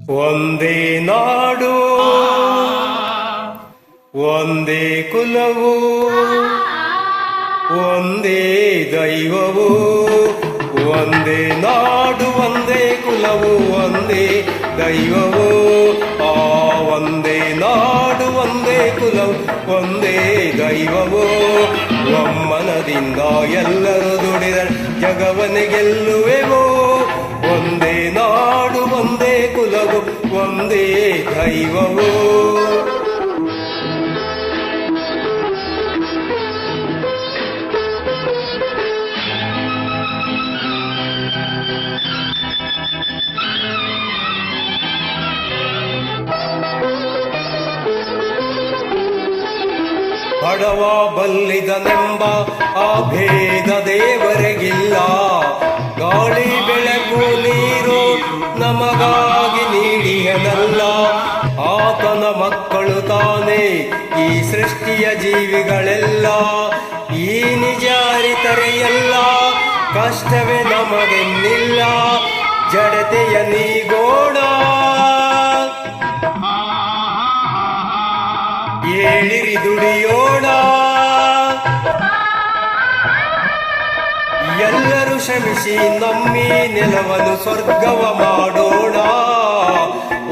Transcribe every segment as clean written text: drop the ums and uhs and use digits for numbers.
ಒಂದೇ ನಾಡು ಒಂದೇ ಕುಲವು ಒಂದೇ ದೈವವು. ಒಂದೇ ನಾಡು ಒಂದೇ ಕುಲವು ಒಂದೇ ದೈವವು. ಆ ಒಂದೇ ನಾಡು ಒಂದೇ ಕುಲವು ಒಂದೇ ದೈವವು. ಒಮ್ಮನದಿಂದ ಎಲ್ಲರೂ ದುಡಿದರೆ ಜಗವನ್ನೇ ಗೆಲ್ಲುವೆವು. ಒಂದೇ ನಾಡು ಒಂದೇ ಕುಲವು ಒಂದೇ ದೈವವು. ಬಡವ ಬಲ್ಲಿದನೆಂಬ ಆ ಭೇದ ದೇವರಿಗಿಲ್ಲ. ಗಾಳಿ ಬೆಳಕು ನೀರು ನಮಗಾಗಿ ನೀಡಿಯನಲ್ಲ. ಆತನ ಮಕ್ಕಳು ತಾನೇ ಈ ಸೃಷ್ಟಿಯ ಜೀವಿಗಳೆಲ್ಲ. ಈ ನಿಜ ಅರಿತರೆಯಲ್ಲ ಕಷ್ಟವೇ ನಮಗೆನ್ನಿಲ್ಲ. ಜಡತೆಯ ನೀಗೋಣ ಏಳಿರಿ ದುಡಿಯೋಣ. ಎಲ್ಲರೂ ಶ್ರಮಿಸಿ ನಮ್ಮಿ ನೆಲವನ್ನು ಸ್ವರ್ಗವ ಮಾಡೋಣ.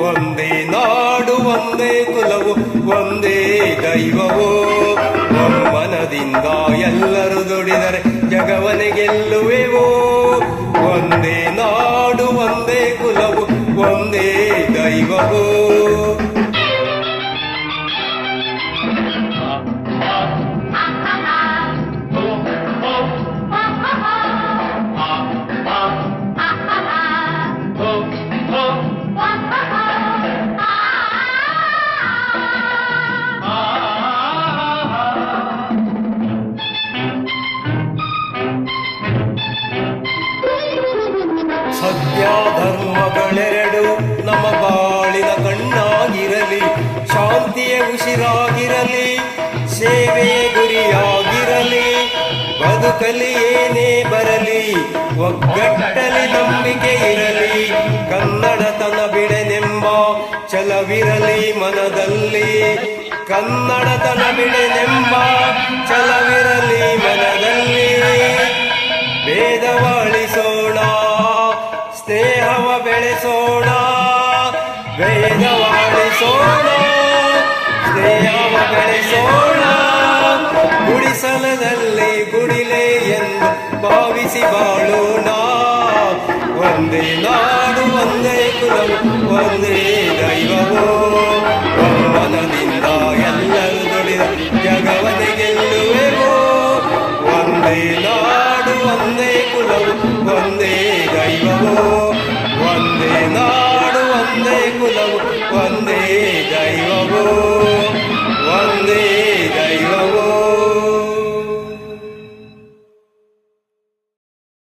ಒಂದೇ ನಾಡು ಒಂದೇ ಕುಲವು ಒಂದೇ ದೈವವು. ಒಮ್ಮನದಿಂದ ಎಲ್ಲರೂ ದುಡಿದರೆ ಜಗವನ್ನೇ ಗೆಲ್ಲುವೆವು. ಒಂದೇ ನಾಡು ಒಂದೇ ಕುಲವು ಒಂದೇ ದೈವವು. ಸತ್ಯ ಧರ್ಮಗಳೆರಡು ನಮ್ಮ ಬಾಳಿನ ಕಣ್ಣಾಗಿರಲಿ. ಶಾಂತಿಯ ಉಸಿರಾಗಿರಲಿ, ಸೇವೆಯ ಗುರಿಯಾಗಿರಲಿ. ಬದುಕಲಿ ಏನೇ ಬರಲಿ, ಒಗ್ಗಟ್ಟಲಿ ನಂಬಿಕೆ ಇರಲಿ. ಕನ್ನಡತನ ಬಿಡೆನೆಂಬ ಛಲವಿರಲಿ ಮನದಲ್ಲಿ. ಕನ್ನಡತನ ಬಿಡೆನೆಂಬ ಛಲವಿರಲಿ ಮನದಲ್ಲಿ. ಭೇದವಾಳಿಸೋಣ, ಸ್ನೇಹವ ಬೆಳೆಸೋಣ. ಭೇದವಾಳಿಸೋಣ, ಸ್ನೇಹವ ಬೆಳೆಸೋಣ. ಗುಡಿಸಲದಲ್ಲಿ ಗುಡಿಲೆ ಎಂದು ಭಾವಿಸಿ ಬಾಳೋಣ. ಒಂದೇ ನಾಡು ಒಂದೇ ಕುಲವು ಒಂದೇ ದೈವವು. ಮನದಿಂದ ಎಲ್ಲರೂ ದುಡಿದ ಜಗವನ್ನೇ ಗೆಲ್ಲುವೆವು. ಒಂದೇ ನಾಡು ಒಂದೇ ಕುಲವು ಒಂದೇ ದೈವವು. ಒಂದೇ ನಾಡು ಒಂದೇ ಕುಲವು ಒಂದೇ ದೈವವು. ಒಂದೇ